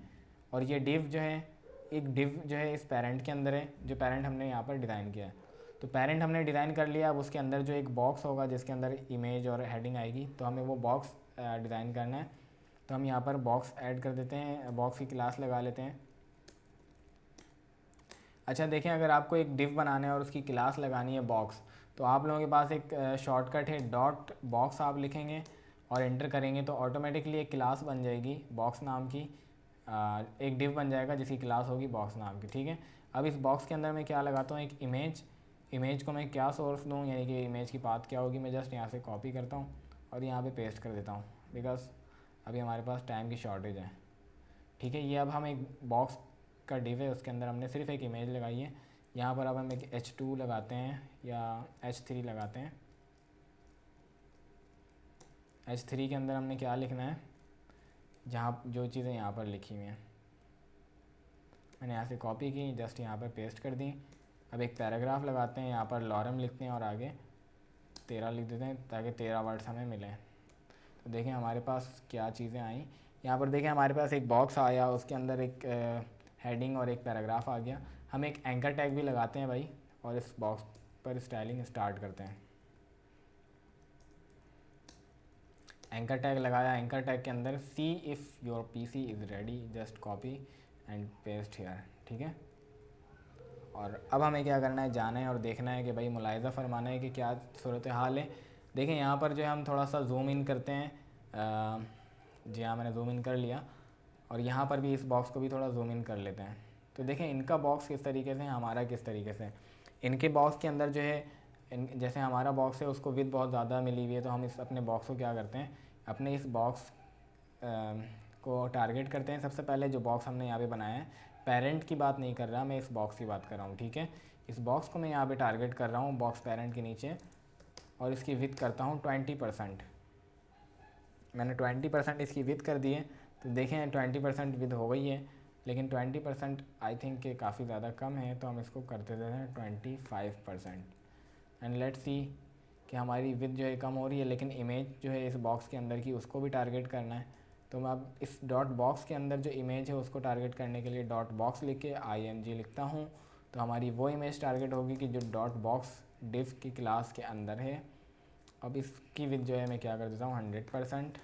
और ये डिव जो है, एक डिव जो है इस पेरेंट के अंदर है, जो पेरेंट हमने यहाँ पर डिज़ाइन किया है। तो पेरेंट हमने डिज़ाइन कर लिया। अब उसके अंदर जो एक बॉक्स होगा जिसके अंदर इमेज और हेडिंग आएगी, तो हमें वो बॉक्स डिज़ाइन करना है। तो हम यहाँ पर बॉक्स ऐड कर देते हैं, बॉक्स की क्लास लगा लेते हैं। अच्छा देखें, अगर आपको एक डिव बनाना है और उसकी क्लास लगानी है बॉक्स, तो आप लोगों के पास एक शॉर्टकट है, डॉट बॉक्स आप लिखेंगे और एंटर करेंगे तो ऑटोमेटिकली एक क्लास बन जाएगी बॉक्स नाम की, एक डिव बन जाएगा जिसकी क्लास होगी बॉक्स नाम की, ठीक है। अब इस बॉक्स के अंदर मैं क्या लगाता हूँ, एक इमेज को मैं क्या सोर्स दूँ, यानी कि इमेज की पाथ क्या होगी, मैं जस्ट यहाँ से कॉपी करता हूँ और यहाँ पे पेस्ट कर देता हूँ, बिकॉज अभी हमारे पास टाइम की शॉर्टेज है, ठीक है। ये अब हम एक बॉक्स का डिव है, उसके अंदर हमने सिर्फ एक इमेज लगाई है। यहाँ पर अब हम एक H2 लगाते हैं या H3 लगाते हैं। H3 के अंदर हमने क्या लिखना है, जहाँ जो चीज़ें यहाँ पर लिखी हुई हैं मैंने यहाँ से कॉपी की, जस्ट यहाँ पर पेस्ट कर दी। अब एक पैराग्राफ लगाते हैं, यहाँ पर लॉरम लिखते हैं और आगे 13 लिख देते हैं ताकि 13 वर्ड्स हमें मिलें। तो देखें हमारे पास क्या चीज़ें आई। यहाँ पर देखें हमारे पास एक बॉक्स आया, उसके अंदर एक हेडिंग और एक पैराग्राफ आ गया। हम एक एंकर टैग भी लगाते हैं भाई, और इस बॉक्स पर स्टाइलिंग स्टार्ट करते हैं। एंकर टैग लगाया, एंकर टैग के अंदर सी if your PC is ready, just copy and paste here, ठीक है। और अब हमें क्या करना है, जाना है और देखना है कि भाई मुलाहिज़ा फरमाना है कि क्या सूरत हाल है। देखें यहाँ पर जो है हम थोड़ा सा जूम इन करते हैं, जी हाँ मैंने जूम इन कर लिया, और यहाँ पर भी इस बॉक्स को भी थोड़ा जूम इन कर लेते हैं। तो देखें इनका बॉक्स किस तरीके से, हमारा किस तरीके से। इनके बॉक्स के अंदर जो है, जैसे हमारा बॉक्स है उसको विड्थ बहुत ज़्यादा मिली हुई है, तो हम इस अपने बॉक्स को क्या करते हैं, अपने इस बॉक्स को टारगेट करते हैं। सबसे पहले जो बॉक्स हमने यहाँ पे बनाया है, पेरेंट की बात नहीं कर रहा मैं, इस बॉक्स की बात कर रहा हूँ, ठीक है। इस बॉक्स को मैं यहाँ पे टारगेट कर रहा हूँ, बॉक्स पेरेंट के नीचे, और इसकी विड्थ करता हूँ 20%। मैंने 20% इसकी विड्थ कर दी है। तो देखें 20% विड्थ हो गई है, लेकिन 20% आई थिंक कि काफ़ी ज़्यादा कम है, तो हम इसको करते देते हैं 25%। एंड लेट्स सी कि हमारी विड्थ जो है कम हो रही है, लेकिन इमेज जो है इस बॉक्स के अंदर की उसको भी टारगेट करना है। तो मैं अब इस डॉट बॉक्स के अंदर जो इमेज है उसको टारगेट करने के लिए डॉट बॉक्स लिख के img लिखता हूँ, तो हमारी वो इमेज टारगेट होगी कि जो डॉट बॉक्स डिव की क्लास के अंदर है। अब इसकी विड्थ जो है मैं क्या कर देता हूँ 100%।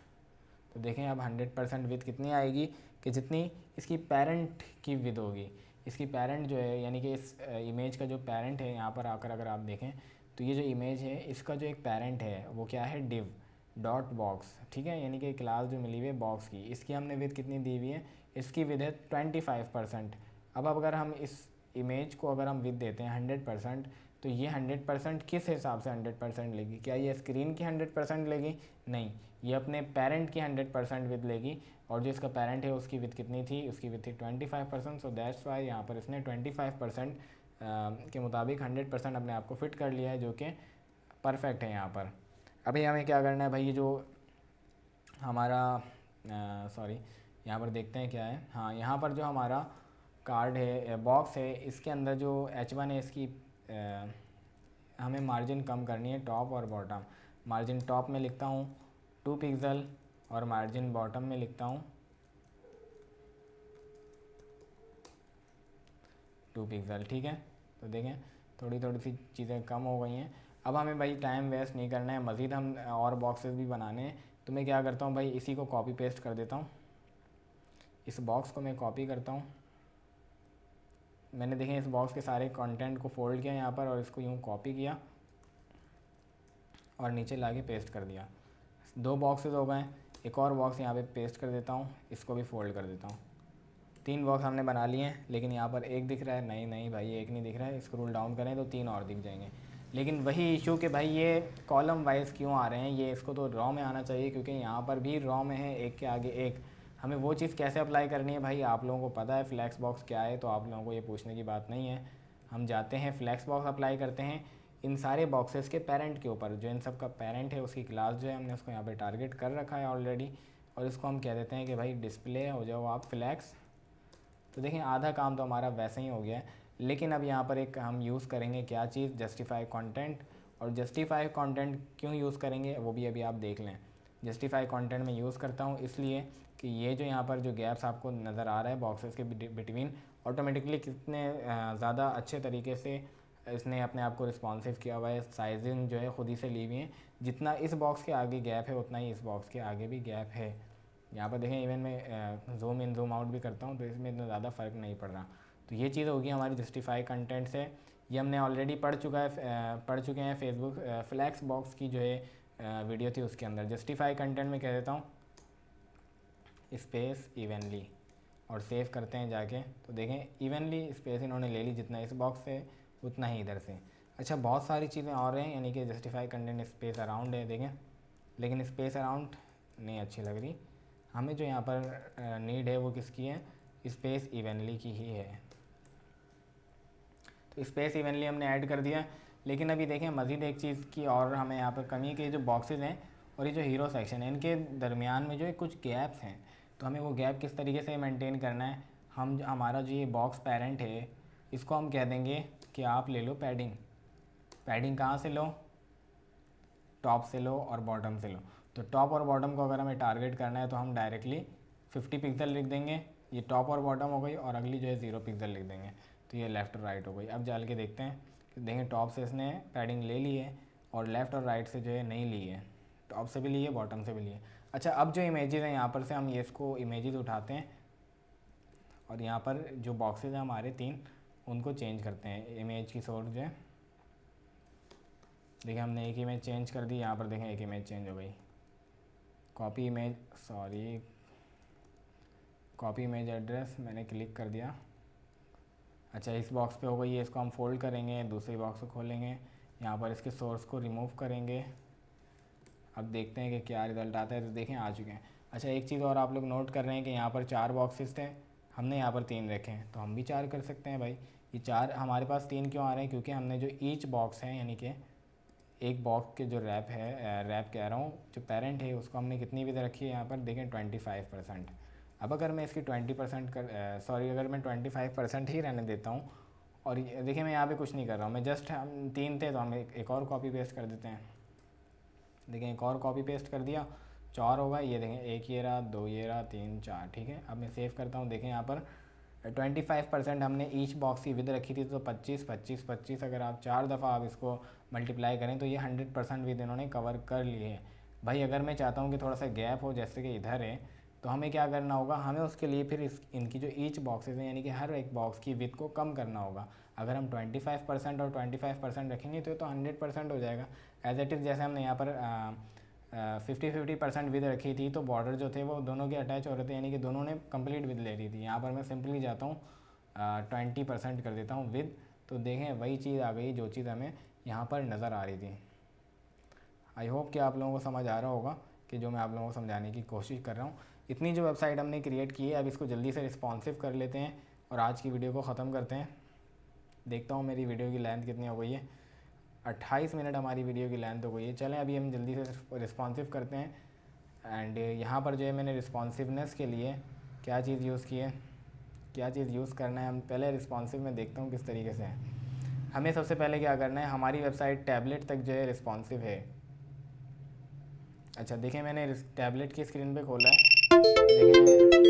तो देखें अब 100% विड्थ कितनी आएगी कि जितनी इसकी पेरेंट की विड्थ होगी। इसकी पेरेंट जो है, यानी कि इस इमेज का जो पेरेंट है, यहाँ पर आकर अगर आप देखें तो ये जो इमेज है इसका जो एक पेरेंट है वो क्या है, डिव डॉट बॉक्स, ठीक है, यानी कि क्लास जो मिली हुई है बॉक्स की, इसकी हमने विड्थ कितनी दी हुई है, इसकी विड्थ है 25%। अब अगर हम इस इमेज को अगर हम विड्थ देते हैं 100%, तो ये 100% किस हिसाब से 100% लेगी, क्या ये स्क्रीन की 100% लेगी, नहीं, ये अपने पेरेंट की 100% विड्थ लेगी। और जो इसका पेरेंट है उसकी विड्थ कितनी थी, उसकी विड्थ थी 25%। सो दैट्स वाई यहाँ पर इसने 25% के मुताबिक 100% अपने आप को फिट कर लिया है, जो कि परफेक्ट है यहाँ पर। अभी हमें क्या करना है भाई, ये जो हमारा सॉरी यहाँ पर देखते हैं क्या है, हाँ यहाँ पर जो हमारा कार्ड है, बॉक्स है, इसके अंदर जो H1 है इसकी हमें मार्जिन कम करनी है, टॉप और बॉटम। मार्जिन टॉप में लिखता हूँ 2 पिक्सल और मार्जिन बॉटम में लिखता हूँ 2 पिक्सल, ठीक है। तो देखें थोड़ी थोड़ी सी चीज़ें कम हो गई हैं। अब हमें भाई टाइम वेस्ट नहीं करना है, मज़ीद हम और बॉक्सेस भी बनाने हैं। तो मैं क्या करता हूँ भाई, इसी को कॉपी पेस्ट कर देता हूँ, इस बॉक्स को मैं कॉपी करता हूँ। मैंने देखें इस बॉक्स के सारे कंटेंट को फोल्ड किया यहाँ पर और इसको यूँ कॉपी किया और नीचे लाके पेस्ट कर दिया। 2 बॉक्सेस हो गए, एक और बॉक्स यहाँ पे पेस्ट कर देता हूँ, इसको भी फोल्ड कर देता हूँ। 3 बॉक्स हमने बना लिए हैं, लेकिन यहाँ पर एक दिख रहा है, नहीं भाई एक नहीं दिख रहा है, स्क्रॉल डाउन करें तो 3 और दिख जाएंगे। लेकिन वही इशू कि भाई ये कॉलम वाइज क्यों आ रहे हैं, ये इसको तो रॉ में आना चाहिए, क्योंकि यहाँ पर भी रॉ में है एक के आगे एक। हमें वो चीज़ कैसे अप्लाई करनी है भाई, आप लोगों को पता है फ्लैक्स बॉक्स क्या है, तो आप लोगों को ये पूछने की बात नहीं है। हम जाते हैं फ्लैक्स बॉक्स अप्लाई करते हैं। इन सारे बॉक्सेस के पेरेंट के ऊपर, जो इन सब का पेरेंट है उसकी क्लास जो है हमने उसको यहाँ पे टारगेट कर रखा है ऑलरेडी, और इसको हम कह देते हैं कि भाई डिस्प्ले हो जाओ आप फ्लैक्स। तो देखें आधा काम तो हमारा वैसे ही हो गया है। लेकिन अब यहाँ पर एक हम यूज़ करेंगे क्या चीज़, जस्टिफाई कंटेंट। और जस्टिफाई कंटेंट क्यों यूज़ करेंगे वो भी अभी आप देख लें। जस्टिफाई कंटेंट में यूज़ करता हूँ इसलिए कि ये जो यहाँ पर जो गैप्स आपको नज़र आ रहा है बॉक्सेस के बिटवीन, ऑटोमेटिकली कितने ज़्यादा अच्छे तरीके से इसने अपने आप को रिस्पॉन्सिव किया हुआ है। साइजिंग जो है ख़ुद ही से ली हुई है, जितना इस बॉक्स के आगे गैप है उतना ही इस बॉक्स के आगे भी गैप है। यहाँ पर देखें इवन मैं जूम इन जूम आउट भी करता हूँ तो इसमें इतना ज़्यादा फ़र्क नहीं पड़ रहा। तो ये चीज़ होगी हमारी जस्टिफाई कंटेंट से। ये हमने ऑलरेडी पढ़ चुके हैं फेसबुक फ्लैक्स बॉक्स की जो है वीडियो थी उसके अंदर। जस्टिफाई कंटेंट में कह देता हूँ स्पेस इवनली और सेव करते हैं जाके, तो देखें इवनली स्पेस इन्होंने ले ली, जितना इस बॉक्स से उतना ही इधर से। अच्छा बहुत सारी चीज़ें और हैं, यानी कि जस्टिफाई कंटेंट स्पेस अराउंड है देखें, लेकिन स्पेस अराउंड नहीं अच्छी लग रही हमें। जो यहाँ पर नीड है वो किसकी है, स्पेस इवनली की ही है। तो स्पेस इवनली हमने ऐड कर दिया। लेकिन अभी देखें मज़ीद एक चीज़ की और हमें यहाँ पर कमी है कि जो बॉक्सेस हैं और ये जो हीरो सेक्शन है इनके दरमियान में जो है कुछ गैप्स हैं। तो हमें वो गैप किस तरीके से मेंटेन करना है, हमारा जो ये बॉक्स पेरेंट है इसको हम कह देंगे कि आप ले लो पैडिंग। पैडिंग कहाँ से लो, टॉप से लो और बॉटम से लो। तो टॉप और बॉटम को अगर हमें टारगेट करना है तो हम डायरेक्टली 50 पिक्सल लिख देंगे, ये टॉप और बॉटम हो गई, और अगली जो है 0 पिक्सल लिख देंगे, तो ये लेफ़्ट और राइट हो गई। अब डाल के देखते हैं कि देखें टॉप से इसने पैडिंग ले ली है और लेफ़्ट और राइट से जो है नहीं ली है, टॉप से भी ली है बॉटम से भी ली है। अच्छा अब जो इमेजेस हैं यहाँ पर से हम ये इसको इमेजेस उठाते हैं और यहाँ पर जो बॉक्सेस हैं हमारे 3 उनको चेंज करते हैं। इमेज की सोर्स जो है देखिए हमने एक इमेज चेंज कर दी, यहाँ पर देखें एक इमेज चेंज हो गई। कॉपी इमेज एड्रेस मैंने क्लिक कर दिया। अच्छा इस बॉक्स पे हो गई है, इसको हम फोल्ड करेंगे, दूसरी बॉक्स को खोलेंगे, यहाँ पर इसके सोर्स को रिमूव करेंगे। अब देखते हैं कि क्या रिज़ल्ट आता है। तो देखें आ चुके हैं। अच्छा एक चीज़ और आप लोग नोट कर रहे हैं कि यहाँ पर 4 बॉक्सेस थे, हमने यहाँ पर 3 रखे हैं, तो हम भी 4 कर सकते हैं भाई। ये 4 हमारे पास 3 क्यों आ रहे हैं, क्योंकि हमने जो ईच बॉक्स है यानी कि एक बॉक्स के जो रैप है, रैप कह रहा हूँ, जो पेरेंट है उसको हमने कितनी विद रखी है यहाँ पर देखें 25%। अब अगर मैं इसकी 20% अगर मैं 25% ही रहने देता हूँ, और देखिए मैं यहाँ पे कुछ नहीं कर रहा हूँ, मैं जस्ट हम 3 थे तो हम एक और कॉपी पेस्ट कर देते हैं। देखें एक और कॉपी पेस्ट कर दिया, 4 होगा, ये देखें 1 ये रहा, 2 ये रहा, 3 4, ठीक है। अब मैं सेव करता हूँ, देखें यहाँ पर 25% हमने ईच बॉक्स की विद रखी थी, तो 25 अगर आप 4 दफ़ा आप इसको मल्टीप्लाई करें तो ये 100% विद इन्होंने कवर कर लिए है। भाई अगर मैं चाहता हूँ कि थोड़ा सा गैप हो, जैसे कि इधर है, तो हमें क्या करना होगा, हमें उसके लिए फिर इनकी जो ईच बॉक्सेस हैं यानी कि हर एक बॉक्स की विद को कम करना होगा। अगर हम 25% और 25% रखेंगे तो 100% हो जाएगा। एज इट इज़ जैसे हमने यहाँ पर 50% विद रखी थी, तो बॉर्डर जो थे वो दोनों के अटैच हो रहे थे, यानी कि दोनों ने कंप्लीट विद ले रही थी। यहाँ पर मैं सिंपली जाता हूँ 20% कर देता हूँ विद, तो देखें वही चीज़ आ गई जो चीज़ हमें यहाँ पर नज़र आ रही थी। आई होप कि आप लोगों को समझ आ रहा होगा कि जो मैं आप लोगों को समझाने की कोशिश कर रहा हूँ। इतनी जो वेबसाइट हमने क्रिएट की है, अब इसको जल्दी से रिस्पॉन्सिव कर लेते हैं और आज की वीडियो को ख़त्म करते हैं। देखता हूँ मेरी वीडियो की लेंथ कितनी हो गई है, 28 मिनट हमारी वीडियो की लेंथ हो गई है। चलें अभी हम जल्दी से रिस्पॉन्सिव करते हैं। एंड यहाँ पर जो है मैंने रिस्पॉन्सिवनेस के लिए क्या चीज़ यूज़ की है, क्या चीज़ यूज़ करना है, हम पहले रिस्पॉन्सिव में देखता हूँ किस तरीके से है। हमें सबसे पहले क्या करना है, हमारी वेबसाइट टैबलेट तक जो है रिस्पॉन्सिव है। अच्छा देखें मैंने टैबलेट की स्क्रीन पे खोला है, देखें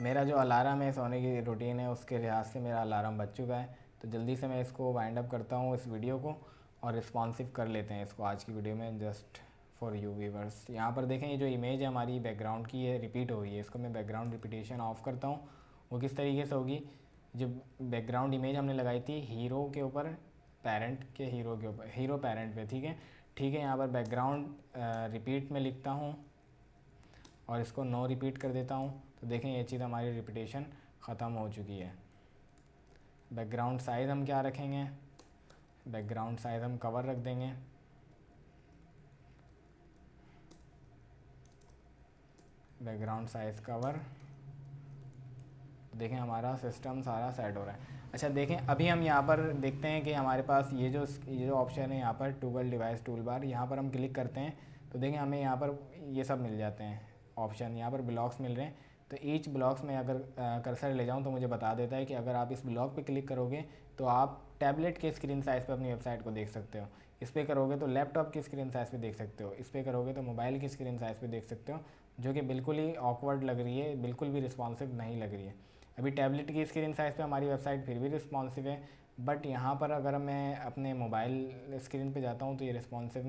मेरा जो अलार्म है सोने की रूटीन है उसके लिहाज से मेरा अलार्म बज चुका है। तो जल्दी से मैं इसको वाइंड अप करता हूँ इस वीडियो को और रिस्पॉन्सिव कर लेते हैं इसको आज की वीडियो में, जस्ट फॉर यू व्यूवर्स। यहाँ पर देखें ये जो इमेज है हमारी बैकग्राउंड की, ये रिपीट हो गई है। इसको मैं बैकग्राउंड रिपीटेशन ऑफ करता हूँ। वो किस तरीके से होगी, जो बैकग्राउंड इमेज हमने लगाई थी हीरो के ऊपर, पेरेंट के हीरो के ऊपर, हीरो पेरेंट पे, ठीक है। यहाँ पर बैकग्राउंड रिपीट में लिखता हूँ और इसको नो रिपीट कर देता हूँ। तो देखें ये चीज़ हमारी रिपीटेशन ख़त्म हो चुकी है। बैकग्राउंड साइज़ हम क्या रखेंगे, बैकग्राउंड साइज़ हम कवर रख देंगे। बैकग्राउंड साइज़ कवर तो देखें हमारा सिस्टम सारा सेट हो रहा है। अच्छा देखें अभी हम यहाँ पर देखते हैं कि हमारे पास ये जो ऑप्शन है यहाँ पर टूगल डिवाइस टूल बार, यहाँ पर हम क्लिक करते हैं तो देखें हमें यहाँ पर ये सब मिल जाते हैं ऑप्शन, यहाँ पर ब्लॉक्स मिल रहे हैं। तो ईच ब्लॉक्स में अगर कर्सर ले जाऊँ तो मुझे बता देता है कि अगर आप इस ब्लॉक पे क्लिक करोगे तो आप टैबलेट के स्क्रीन साइज़ पे अपनी वेबसाइट को देख सकते हो, इस पर करोगे तो लैपटॉप की स्क्रीन साइज़ पे देख सकते हो, इस पर करोगे तो मोबाइल की स्क्रीन साइज़ पे देख सकते हो, जो कि बिल्कुल ही ऑकवर्ड लग रही है, बिल्कुल भी रिस्पॉन्सिव नहीं लग रही है। अभी टैबलेट की स्क्रीन साइज़ पे हमारी वेबसाइट फिर भी रिस्पॉन्सिव है, बट यहाँ पर अगर मैं अपने मोबाइल स्क्रीन पे जाता हूँ तो ये रिस्पॉन्सिव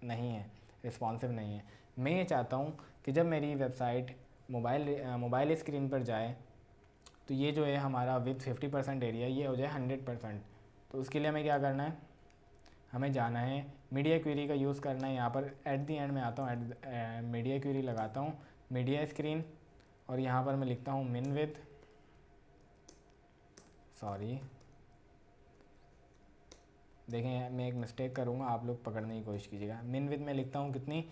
नहीं है। मैं ये चाहता हूँ कि जब मेरी वेबसाइट मोबाइल स्क्रीन पर जाए तो ये जो है हमारा विथ 50% एरिया ये हो जाए 100%। तो उसके लिए हमें क्या करना है, हमें जाना है मीडिया क्वेरी का यूज़ करना है। यहाँ पर एट दी एंड में आता हूँ, मीडिया क्वेरी लगाता हूँ, मीडिया स्क्रीन, और यहाँ पर मैं लिखता हूँ मिन विथ, सॉरी देखें मैं एक मिस्टेक करूँगा, आप लोग पकड़ने की कोशिश कीजिएगा। मिन विथ में लिखता हूँ कितनी,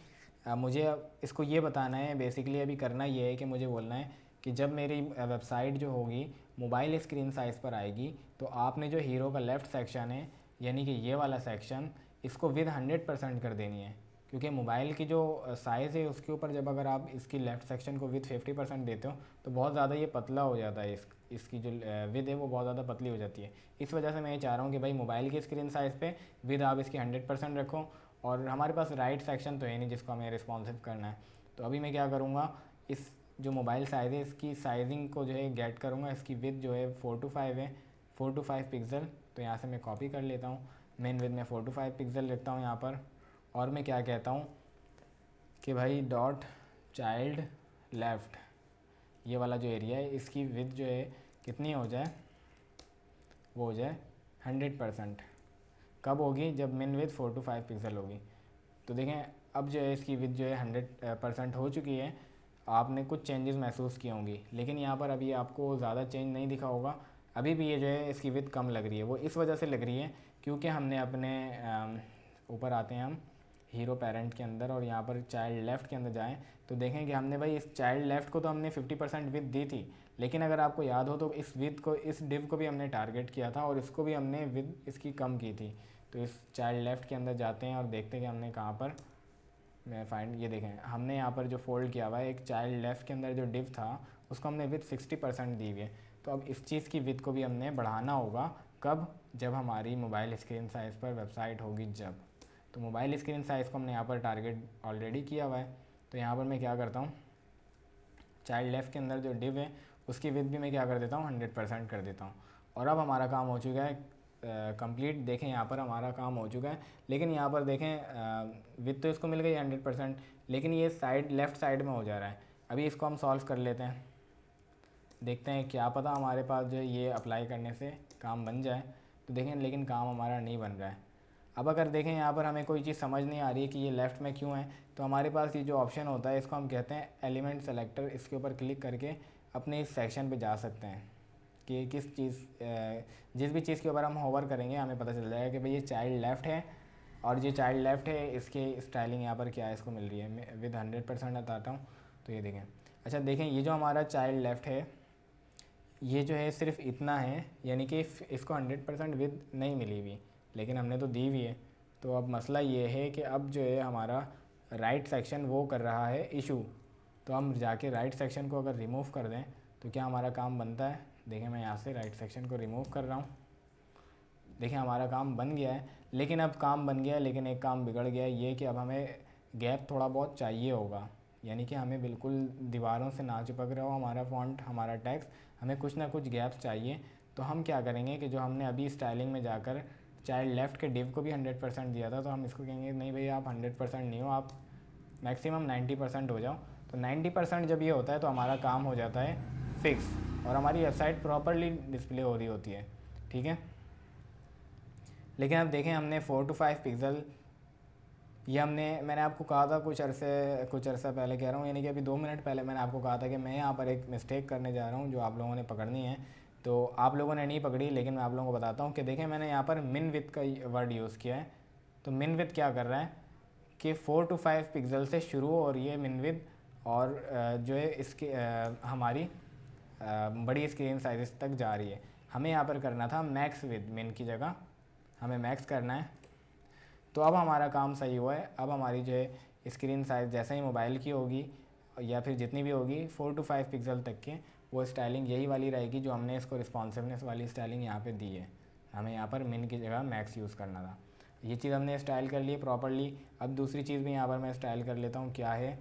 मुझे इसको ये बताना है बेसिकली, अभी करना ये है कि मुझे बोलना है कि जब मेरी वेबसाइट जो होगी मोबाइल स्क्रीन साइज़ पर आएगी तो आपने जो हीरो का लेफ़्ट सेक्शन है यानी कि ये वाला सेक्शन, इसको विद 100% कर देनी है, क्योंकि मोबाइल की जो साइज़ है उसके ऊपर जब अगर आप इसकी लेफ़्ट सेक्शन को विद 50% देते हो तो बहुत ज़्यादा ये पतला हो जाता है, इसकी जो विद है वो बहुत ज़्यादा पतली हो जाती है। इस वजह से मैं ये चाह रहा हूँ कि भाई मोबाइल की स्क्रीन साइज़ पे विद आप इसकी 100% रखो, और हमारे पास राइट सेक्शन तो है नहीं जिसको हमें रिस्पॉन्सिव करना है। तो अभी मैं क्या करूँगा, इस जो मोबाइल साइज़ है इसकी साइजिंग को जो है गेट करूँगा, इसकी विद जो है 4 to 5 है, 4 to 5 पिक्सल। तो यहाँ से मैं कॉपी कर लेता हूँ, मेन विद में 4 to 5 पिक्सल लिखता हूँ यहाँ पर, और मैं क्या कहता हूँ कि भाई डॉट चाइल्ड लेफ़्ट, ये वाला जो एरिया है इसकी विद जो है कितनी हो जाए, वो हो जाए 100%। कब होगी, जब मिन विद 4 to 5 पिक्सल होगी। तो देखें अब जो है इसकी विद जो है 100% हो चुकी है। आपने कुछ चेंजेस महसूस किए होंगी, लेकिन यहाँ पर अभी आपको ज़्यादा चेंज नहीं दिखा होगा, अभी भी ये जो है इसकी विद कम लग रही है। वो इस वजह से लग रही है क्योंकि हमने अपने ऊपर आते हैं हम हीरो पेरेंट के अंदर, और यहाँ पर चाइल्ड लेफ़्ट के अंदर जाएं तो देखें कि हमने भाई इस चाइल्ड लेफ़्ट को तो हमने 50% विद दी थी, लेकिन अगर आपको याद हो तो इस विद को, इस डिव को भी हमने टारगेट किया था और इसको भी हमने विद इसकी कम की थी। तो इस चाइल्ड लेफ़्ट के अंदर जाते हैं और देखते हैं कि हमने कहाँ पर, मैं फाइंड, ये देखें हमने यहाँ पर जो फोल्ड किया हुआ है एक चाइल्ड लेफ़्ट के अंदर जो डिव था उसको हमने विद 60% दी हुई है। तो अब इस चीज़ की विद को भी हमने बढ़ाना होगा, कब, जब हमारी मोबाइल स्क्रीन साइज़ पर वेबसाइट होगी जब। तो मोबाइल स्क्रीन साइज़ को हमने यहाँ पर टारगेट ऑलरेडी किया हुआ है। तो यहाँ पर मैं क्या करता हूँ, चाइल्ड लेफ़्ट के अंदर जो डिव है उसकी विद भी मैं क्या कर देता हूँ 100% कर देता हूँ। और अब हमारा काम हो चुका है कंप्लीट। देखें यहाँ पर हमारा काम हो चुका है, लेकिन यहाँ पर देखें विद तो इसको मिल गई 100%, लेकिन ये साइड लेफ़्ट साइड में हो जा रहा है। अभी इसको हम सॉल्व कर लेते हैं, देखते हैं क्या पता हमारे पास जो है ये अप्लाई करने से काम बन जाए। तो देखें लेकिन काम हमारा नहीं बन रहा है। अब अगर देखें यहाँ पर हमें कोई चीज़ समझ नहीं आ रही है कि ये लेफ़्ट में क्यों है, तो हमारे पास ये जो ऑप्शन होता है इसको हम कहते हैं एलिमेंट सेलेक्टर। इसके ऊपर क्लिक करके अपने इस सेक्शन पे जा सकते हैं कि किस चीज़, जिस भी चीज़ के ऊपर हम होवर करेंगे हमें पता चल जाएगा कि भाई ये चाइल्ड लेफ़्ट है, और ये चाइल्ड लेफ़्ट है इसके स्टाइलिंग यहाँ पर क्या है इसको मिल रही है। मैं विद 100% बताता हूँ, तो ये देखें। अच्छा देखें ये जो हमारा चाइल्ड लेफ़्ट है ये जो है सिर्फ इतना है, यानी कि इसको 100% विद नहीं मिली हुई, लेकिन हमने तो दी हुई है। तो अब मसला ये है कि अब जो है हमारा राइट सेक्शन वो कर रहा है इशू। तो हम जाके राइट सेक्शन को अगर रिमूव कर दें तो क्या हमारा काम बनता है। देखिए मैं यहाँ से राइट सेक्शन को रिमूव कर रहा हूँ, देखिए हमारा काम बन गया है। लेकिन अब काम बन गया है, लेकिन एक काम बिगड़ गया है, ये कि अब हमें गैप थोड़ा बहुत चाहिए होगा, यानी कि हमें बिल्कुल दीवारों से ना चिपक रहा हो हमारा फ़ॉन्ट, हमारा टेक्स्ट, हमें कुछ ना कुछ गैप्स चाहिए। तो हम क्या करेंगे कि जो हमने अभी स्टाइलिंग में जाकर चाइल्ड लेफ़्ट के डिव को भी 100% दिया था, तो हम इसको कहेंगे नहीं भैया आप 100% नहीं हो, आप मैक्सिमम 90% हो जाओ। तो 90% जब ये होता है तो हमारा काम हो जाता है फिक्स, और हमारी वेबसाइट प्रॉपरली डिस्प्ले हो रही होती है, ठीक है। लेकिन अब देखें हमने 4 to 5 पिक्सल, ये मैंने आपको कहा था कुछ अरसा पहले कह रहा हूँ, यानी कि अभी 2 मिनट पहले मैंने आपको कहा था कि मैं यहाँ पर एक मिस्टेक करने जा रहा हूँ जो आप लोगों ने पकड़नी है। तो आप लोगों ने नहीं पकड़ी, लेकिन मैं आप लोगों को बताता हूँ कि देखें मैंने यहाँ पर मिन विथ का वर्ड यूज़ किया है। तो मिन विथ क्या कर रहा है कि 4 to 5 पिक्सल से शुरू हो रही है मिन विथ, और जो है इसकी हमारी बड़ी स्क्रीन साइज़ तक जा रही है। हमें यहाँ पर करना था मैक्स विद मिन की जगह हमें मैक्स करना है। तो अब हमारा काम सही हुआ है। अब हमारी जो है स्क्रीन साइज़ जैसे ही मोबाइल की होगी या फिर जितनी भी होगी 4 to 5 पिक्सल तक के, वो स्टाइलिंग यही वाली रहेगी जो हमने इसको रिस्पॉन्सिवनेस वाली स्टाइलिंग यहाँ पे दी है। हमें यहाँ पर मिन की जगह मैक्स यूज़ करना था। ये चीज़ हमने स्टाइल कर ली प्रॉपरली। अब दूसरी चीज़ भी यहाँ पर मैं स्टाइल कर लेता हूँ, क्या है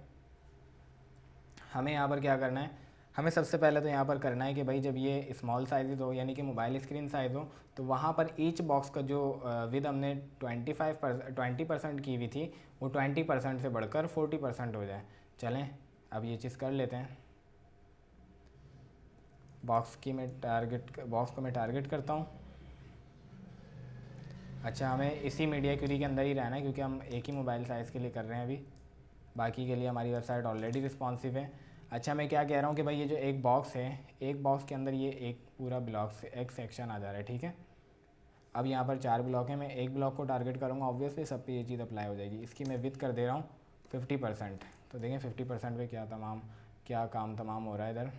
हमें यहाँ पर क्या करना है। हमें सबसे पहले तो यहाँ पर करना है कि भाई जब ये स्मॉल साइज़ हो यानी कि मोबाइल स्क्रीन साइज़ हो, तो वहाँ पर ईच बॉक्स का जो विद हमने 20% की हुई थी वो 20% से बढ़कर 40% हो जाए। चलें अब ये चीज़ कर लेते हैं। बॉक्स को मैं टारगेट करता हूँ। अच्छा, हमें इसी मीडिया क्यूरी के अंदर ही रहना है क्योंकि हम एक ही मोबाइल साइज़ के लिए कर रहे हैं अभी, बाकी के लिए हमारी वेबसाइट ऑलरेडी रिस्पॉन्सिव है। अच्छा, मैं क्या कह रहा हूँ कि भाई ये जो एक बॉक्स है, एक बॉक्स के अंदर ये एक पूरा ब्लॉक से एक सेक्शन आ जा रहा है, ठीक है। अब यहाँ पर 4 ब्लॉक हैं, मैं एक ब्लॉक को टारगेट करूँगा, ऑब्वियसली सब पे ये चीज़ अप्लाई हो जाएगी। इसकी मैं विथ कर दे रहा हूँ 50%। तो देखें 50% पे क्या काम तमाम हो रहा है इधर।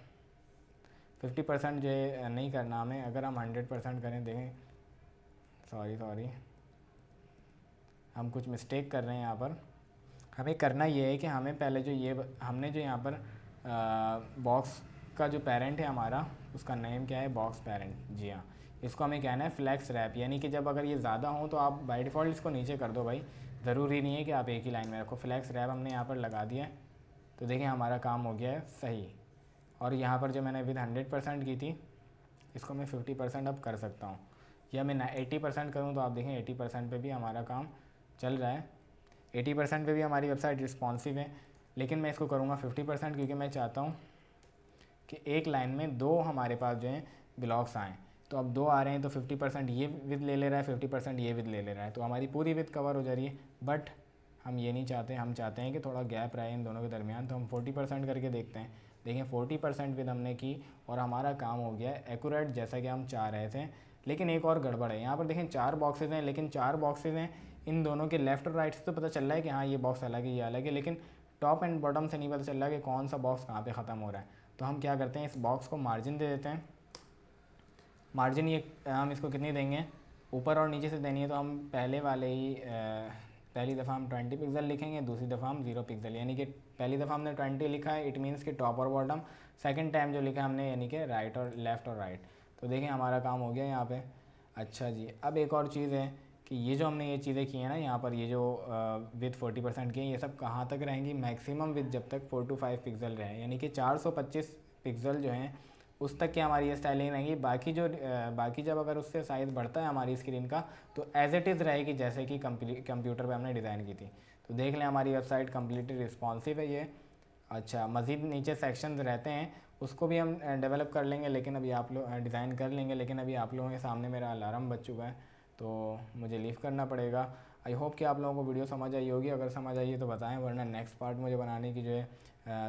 50% जो है नहीं करना हमें, अगर हम 100% करें, देखें सॉरी हम कुछ मिस्टेक कर रहे हैं यहाँ पर। हमें करना ये है कि हमें पहले हमने जो यहाँ पर बॉक्स का जो पेरेंट है हमारा, उसका नेम क्या है, बॉक्स पेरेंट, जी हाँ, इसको हमें कहना है फ्लैक्स रैप। यानी कि जब अगर ये ज़्यादा हो तो आप बाय डिफ़ॉल्ट इसको नीचे कर दो भाई, ज़रूरी नहीं है कि आप एक ही लाइन में रखो। फ्लैक्स रैप हमने यहाँ पर लगा दिया है। तो देखिए हमारा काम हो गया है सही। और यहाँ पर जो मैंने विद 100% की थी, इसको मैं 50% अब कर सकता हूँ, या मैं 80% करूँ तो आप देखें 80% पे भी हमारा काम चल रहा है। 80% पे भी हमारी वेबसाइट रिस्पॉन्सिव है। लेकिन मैं इसको करूँगा 50% क्योंकि मैं चाहता हूँ कि एक लाइन में 2 हमारे पास जो है ब्लॉक्स आएँ। तो अब 2 आ रहे हैं तो 50% ये विद ले रहा है, 50% ये विद ले रहा है, तो हमारी पूरी विद कवर हो जा रही है। बट हम ये नहीं चाहते, हम चाहते हैं कि थोड़ा गैप रहे इन दोनों के दरमियान। तो हम 40% करके देखते हैं। देखें 40% विद हमने की और हमारा काम हो गया एक्यूरेट जैसा कि हम चाह रहे थे। लेकिन एक और गड़बड़ है यहाँ पर, देखें 4 बॉक्सेज हैं, लेकिन 4 बॉक्सेज हैं, इन दोनों के लेफ़्ट और राइट से तो पता चल रहा है कि हाँ ये बॉक्स अलग है, ये अलग है, लेकिन टॉप एंड बॉटम से नहीं पता चल रहा कि कौन सा बॉक्स कहाँ पे ख़त्म हो रहा है। तो हम क्या करते हैं, इस बॉक्स को मार्जिन दे देते हैं। मार्जिन ये हम इसको कितनी देंगे, ऊपर और नीचे से देनी है, तो हम पहली दफ़ा हम 20 पिक्सल लिखेंगे, दूसरी दफ़ा हम 0 पिक्सल, यानी कि पहली दफ़ा हमने 20 लिखा है, इट मीन्स कि टॉप और बॉटम। सेकंड टाइम जो लिखा हमने यानी कि राइट और लेफ़्ट और राइट। तो देखें हमारा काम हो गया यहाँ पे। अच्छा जी, अब एक और चीज़ है कि ये जो हमने ये चीज़ें की हैं ना यहाँ पर, ये जो विथ 40% की हैं, ये सब कहाँ तक रहेंगी, मैक्सिमम विथ जब तक 4 to 5 पिक्सल रहे, यानी कि 425 पिक्सल जो हैं उस तक की हमारी ये स्टाइलिंग रहेंगी। बाकी जब अगर उससे साइज़ बढ़ता है हमारी स्क्रीन का, तो एज़ इट इज़ रहेगी जैसे कि कंप्यूटर पे हमने डिज़ाइन की थी। तो देख लें हमारी वेबसाइट कम्प्लीटली रिस्पॉन्सिव है ये। अच्छा, मज़ीद नीचे सेक्शंस रहते हैं, उसको भी हम डेवलप कर लेंगे, लेकिन अभी आप लोग डिज़ाइन कर लेंगे, लेकिन अभी आप लोगों के सामने मेरा अलार्म बज चुका है तो मुझे लीव करना पड़ेगा। आई होप कि आप लोगों को वीडियो समझ आई होगी। अगर समझ आई है तो बताएं, वरना नेक्स्ट पार्ट मुझे बनाने की जो है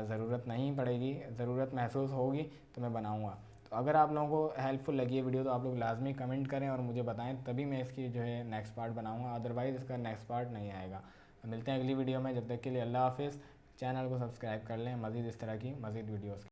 ज़रूरत नहीं पड़ेगी, ज़रूरत महसूस होगी तो मैं बनाऊँगा। तो अगर आप लोगों को हेल्पफुल लगी है वीडियो तो आप लोग लाजमी कमेंट करें और मुझे बताएं, तभी मैं इसकी जो है नेक्स्ट पार्ट बनाऊँगा, अदरवाइज़ इसका नेक्स्ट पार्ट नहीं आएगा। मिलते हैं अगली वीडियो में, जब तक के लिए अल्लाह हाफिज़। चैनल को सब्सक्राइब कर लें मज़ीद इस तरह की मज़ीद वीडियोज़।